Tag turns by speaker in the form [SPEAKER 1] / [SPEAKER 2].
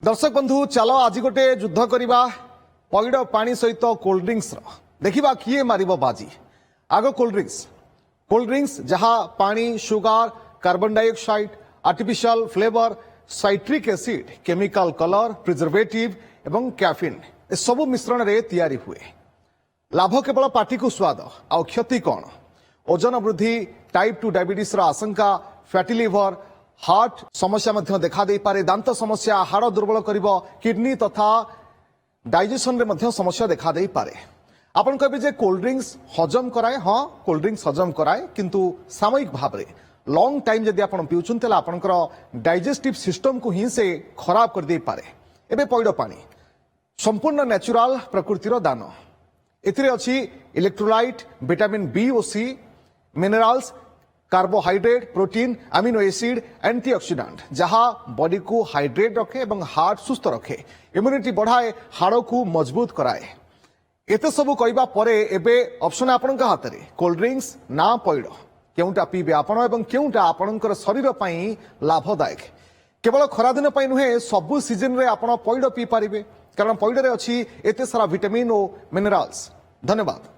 [SPEAKER 1] दर्शक बंधु चलो आज गोटे युद्ध करवा पैड पानी सहित कोल्ड ड्रिंक्स देखा किए मार बाजी आग कोल्ड ड्रिंक्स जहाँ पानी sugar carbon dioxide artificial flavour citric acid chemical colour preservative एवं कैफिन ए सब मिश्रण रे तैयारी हुए। लाभ केवल पार्टी को स्वाद आ क्षति कौन ओजन वृद्धि टाइप 2 डायबिटीज आशंका फैटी लिवर हार्ट समस्या मध्य देखा दे पारे दांत समस्या हाड़ दुर्बल करिवो किडनी तथा डाइजेशन रे मध्य समस्या देखा दे पारे। आपण कहबे जे कोल्ड ड्रिंक्स हजम कराए हाँ कोल्ड ड्रिंक्स हजम कराए किंतु सामयिक भाव में लॉन्ग टाइम जदि आपण पिउछन तेला आपनकर डाइजेस्टिव सिस्टम को ही से खराब कर दे पारे। एबे पैड पानी संपूर्ण नेचुरल प्रकृतिर दान एथिरे अछि इलेक्ट्रोलाइट विटामिन बी और C minerals carbohydrate protein amino acid antioxidant जहां बॉडी को हाइड्रेट रखे और हार्ट सुस्थ रखे इम्यूनिटी बढ़ाए हाड़ को मजबूत कराए। एते सब कहबा परे एबे ऑप्शन आपनका हाथ रे कोल्ड ड्रिंक्स ना पैड केउटा पीबे आपण एवं केउटा आपनकर शरीर पई लाभदायक केवल खरा दिन पई नुहे सब सीजन रे आपण पैड पी पारिबे कारण पैड रे अछि एते सारा विटामिन और मिनरल्स। धन्यवाद।